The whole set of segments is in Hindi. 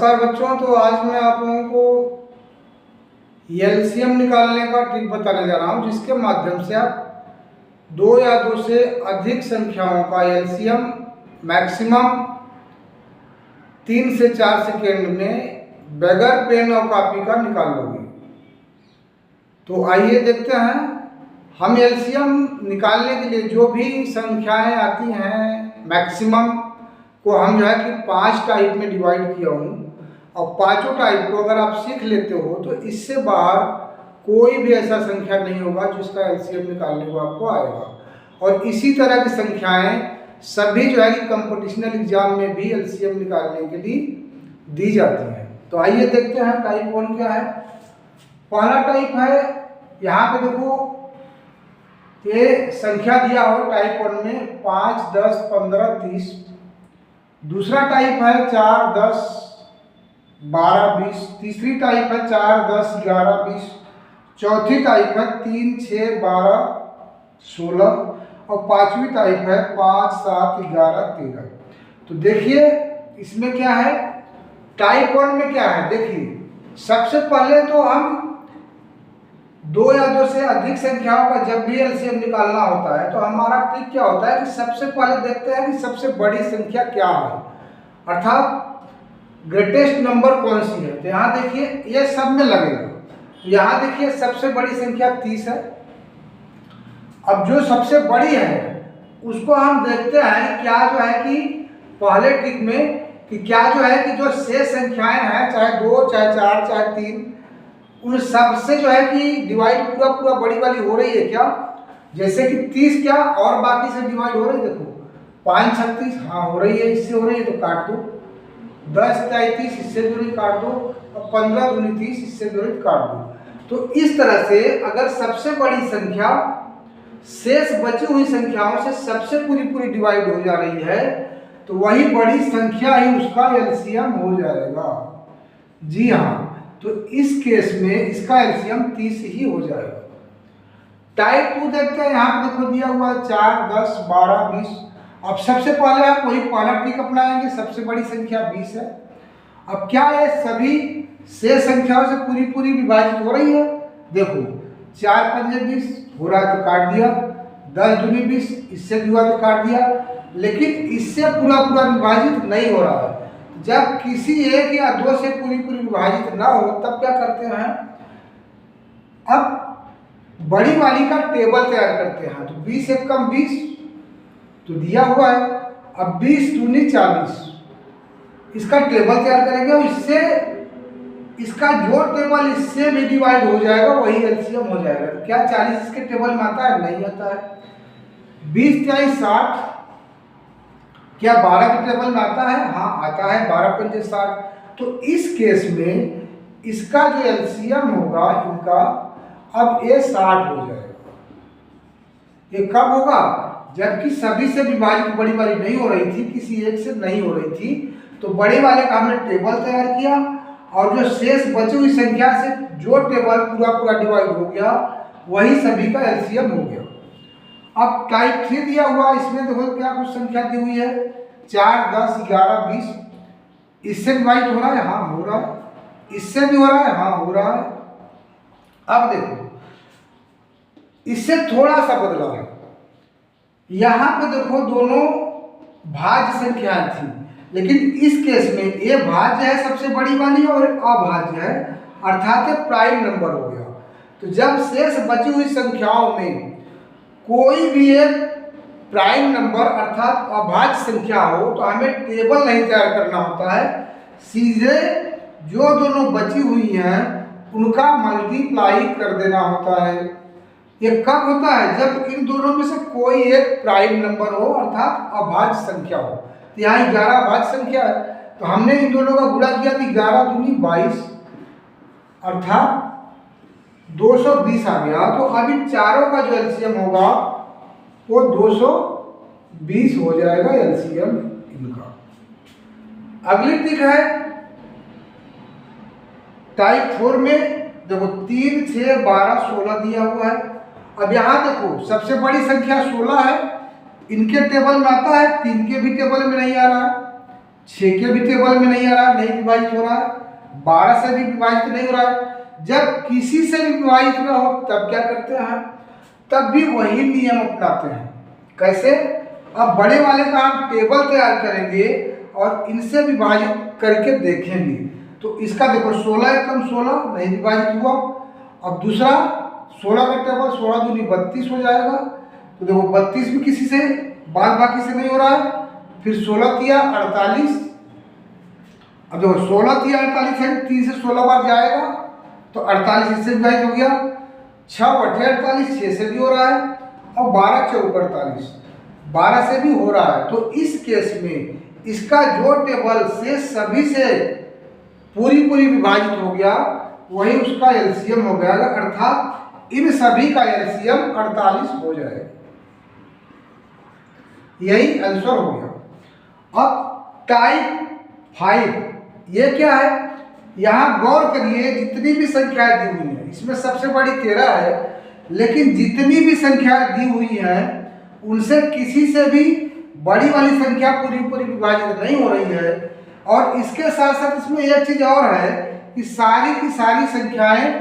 नमस्कार बच्चों। तो आज मैं आप लोगों को एलसीएम निकालने का ट्रिक बताने जा रहा हूं, जिसके माध्यम से आप दो या दो से अधिक संख्याओं का एलसीएम मैक्सिमम 3 से 4 सेकेंड में बगैर पेन और कॉपी का निकाल लोगे। तो आइए देखते हैं। हम एलसीएम निकालने के लिए जो भी संख्याएं आती हैं मैक्सिमम को हम जो है कि 5 टाइप में डिवाइड किया हूँ, और पांचों टाइप को अगर आप सीख लेते हो तो इससे बाहर कोई भी ऐसा संख्या नहीं होगा जिसका एलसीएम निकालने को आपको आएगा। और इसी तरह की संख्याएं सभी जो है कि कंपटीशनल एग्जाम में भी एलसीएम निकालने के लिए दी जाती हैं। तो आइए देखते हैं टाइप 1 क्या है। पहला टाइप है, यहाँ पे देखो ये संख्या दिया हो टाइप 1 में 5, 10, 15, 30। दूसरा टाइप है 4, 10, 12, 20। तीसरी टाइप है 4, 10, 11, 20। चौथी टाइप है 3, 6, 12, 16। और पांचवी टाइप है 5, 7, 11, 13। तो देखिए इसमें क्या है, टाइप 1 में क्या है। देखिए सबसे पहले तो हम दो या दो से अधिक संख्याओं का जब भी एलसीएम निकालना होता है तो हमारा ट्रिक क्या होता है कि सबसे पहले देखते हैं कि सबसे बड़ी संख्या क्या है, अर्थात ग्रेटेस्ट नंबर कौन सी है। तो यहाँ देखिए ये सब में लगेगा। यहाँ देखिए सबसे बड़ी संख्या 30 है। अब जो सबसे बड़ी है उसको हम देखते हैं क्या जो है कि पहले ट्रिक में कि क्या जो है कि जो शेष संख्याएं हैं, चाहे 2, चाहे 4, चाहे 3, उन सब से जो है कि डिवाइड पूरा बड़ी वाली हो रही है क्या। जैसे कि 30 क्या और बाकी से डिवाइड हो रही है। देखो 5, 36 हाँ हो रही है, इससे हो रही है तो काट दो। 10, 33 इससे दूरी काट दो, और 15, दूनी 30 इससे दूरी काट दो। तो इस तरह से अगर सबसे बड़ी संख्या शेष बची हुई संख्याओं से सबसे पूरी डिवाइड हो जा रही है तो वही बड़ी संख्या ही उसका एलसीएम हो जाएगा। जी हाँ, तो इस केस में इसका एलसीएम 30 ही हो जाएगा। टाइप 2 देखते हैं। यहाँ पे देखो दिया हुआ है 4, 10, 12, 20। अब सबसे पहले आप वही पहला ट्रिक अपनाएंगे, सबसे बड़ी संख्या 20 है। अब क्या ये सभी शेष संख्याओं से पूरी विभाजित हो रही है। देखो 4 पंजे 20 हो रहा है तो काट दिया, 10 दूनी 20 इससे भी हुआ तो काट दिया, लेकिन इससे पूरा विभाजित नहीं हो रहा है। जब किसी एक या दो से पूरी विभाजित ना हो तब क्या करते हैं, अब बड़ी वाली का टेबल तैयार करते हैं। तो 20 एक कम 20 तो दिया हुआ है। अब 20 दूनी 40 इसका टेबल तैयार करेंगे, और इससे इसका जो टेबल इससे भी डिवाइड हो जाएगा वही एलसीएम हो जाएगा। तो क्या 40 इसके टेबल में आता है? नहीं आता है। 20 × 60 क्या 12 के टेबल में आता है? हाँ आता है, 12 पंजे 60। तो इस केस में इसका जो एलसीएम होगा इनका अब ये 60 हो जाएगा। ये कब होगा? जबकि सभी से विभाजित बड़ी वाली नहीं हो रही थी, किसी एक से नहीं हो रही थी, तो बड़े वाले का हमने टेबल तैयार किया, और जो शेष बची हुई संख्या से जो टेबल पूरा डिवाइड हो गया वही सभी का एलसीएम हो गया। अब टाइप 3 दिया हुआ, इसमें देखो क्या कुछ संख्या दी हुई है 4, 10, 11, 20। इससे डिवाइड हो रहा है? हाँ हो रहा है। इससे भी हो रहा है? हाँ हो रहा है। अब देखो इससे थोड़ा सा बदलाव है। यहाँ पे देखो दोनों भाज्य संख्याएं थी, लेकिन इस केस में ये भाज्य है सबसे बड़ी वाली और अभाज्य है, अर्थात प्राइम नंबर हो गया। तो जब शेष बची हुई संख्याओं में कोई भी एक प्राइम नंबर अर्थात अभाज्य संख्या हो तो हमें टेबल नहीं तैयार करना होता है, सीधे जो दोनों बची हुई हैं उनका मल्टीप्लाई कर देना होता है। ये कब होता है? जब इन दोनों में से कोई एक प्राइम नंबर हो अर्थात अभाज्य संख्या हो। तो यहाँ 11 अभाज्य संख्या है, तो हमने इन दोनों का गुणा किया तो 11 दूनी 22 अर्थात 220 आ गया। तो अब इन चारों का जो एलसीएम होगा वो 220 हो जाएगा एलसीएम इनका। अगली ट्रिक है टाइप 4 में। देखो 3, 6, 12, 16 दिया हुआ है। अब यहाँ देखो सबसे बड़ी संख्या 16 है, इनके टेबल में आता है, 3 के भी टेबल में नहीं आ रहा है। 6 के भी टेबल में नहीं आ रहा है, नहीं विभाजित हो रहा है, 12 से भी विभाजित नहीं हो रहा है। जब किसी से भी विभाजित ना हो तब क्या करते हैं, तब भी वही नियम अपनाते हैं। कैसे? अब बड़े वाले का हम टेबल तैयार करेंगे और इनसे विभाजित करके देखेंगे। तो इसका देखो 16 एकम 16 नहीं विभाजित हुआ। अब दूसरा 16 का टेबल 16 दूनी 32 हो जाएगा। तो देखो 32 भी किसी से बाद बाकी से नहीं हो रहा है। फिर 16 तिया 48। अब देखो 16 तिया 48 है, 3 से 16 बार जाएगा तो 48 इससे विभाजित हो गया। 6 8 48, 6 से भी हो रहा है। और 12 चौक 48, 12 से भी हो रहा है। तो इस केस में इसका जो टेबल से सभी से पूरी विभाजित हो गया वही उसका एलसीएम हो गया, अर्थात इन सभी का एलसीएम 48 हो जाएगा। यही आंसर हो गया। अब टाइप 5 ये क्या है? यहां गौर करिए, जितनी भी संख्याएं दी हुई हैं इसमें सबसे बड़ी 13 है, लेकिन जितनी भी संख्याएं दी हुई हैं उनसे किसी से भी बड़ी वाली संख्या पूरी विभाजित नहीं हो रही है। और इसके साथ साथ इसमें एक चीज और है कि सारी की सारी संख्याएं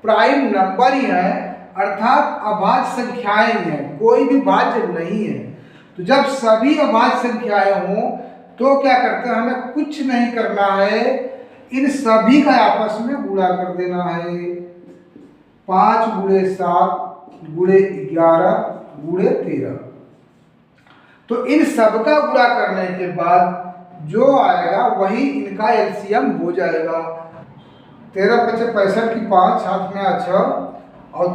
प्राइम नंबर ही हैं, अर्थात अभाज्य संख्याएं हैं, कोई भी भाज्य नहीं है। तो जब सभी अभाज्य संख्याएं हों तो क्या करते हैं, हमें कुछ नहीं करना है, इन सभी का आपस में गुणा कर देना है। 5 × 7 × 11 × 13। तो इन सब का गुणा करने के बाद जो आएगा वही इनका एलसीएम हो जाएगा। 13 × 5 = 65 की 5 हाथ में 6 और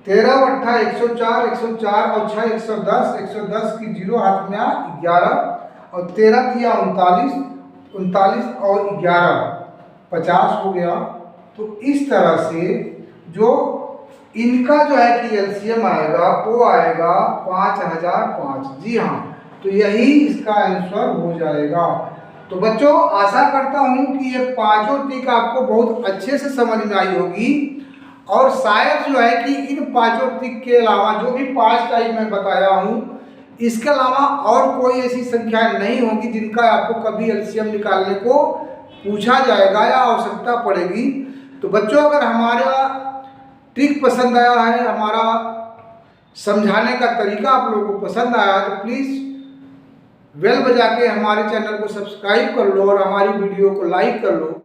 13 × 8 = 104, 104 और 6 110, 110 की 0 हाथ में 11 और 13 तिया 39, 39 और 11 50 हो गया। तो इस तरह से जो इनका जो है कि एलसीएम आएगा वो आएगा 5005। जी हाँ, तो यही इसका आंसर हो जाएगा। तो बच्चों आशा करता हूँ कि ये पांचों ट्रिक आपको बहुत अच्छे से समझ में आई होगी। और शायद जो है कि इन पांचों ट्रिक के अलावा जो भी 5 टाइप मैं बताया हूँ इसके अलावा और कोई ऐसी संख्या नहीं होगी जिनका आपको कभी एलसीएम निकालने को पूछा जाएगा या आवश्यकता पड़ेगी। तो बच्चों अगर हमारा ट्रिक पसंद आया है, हमारा समझाने का तरीका आप लोगों को पसंद आया है, तो प्लीज़ बेल बजा के हमारे चैनल को सब्सक्राइब कर लो और हमारी वीडियो को लाइक कर लो।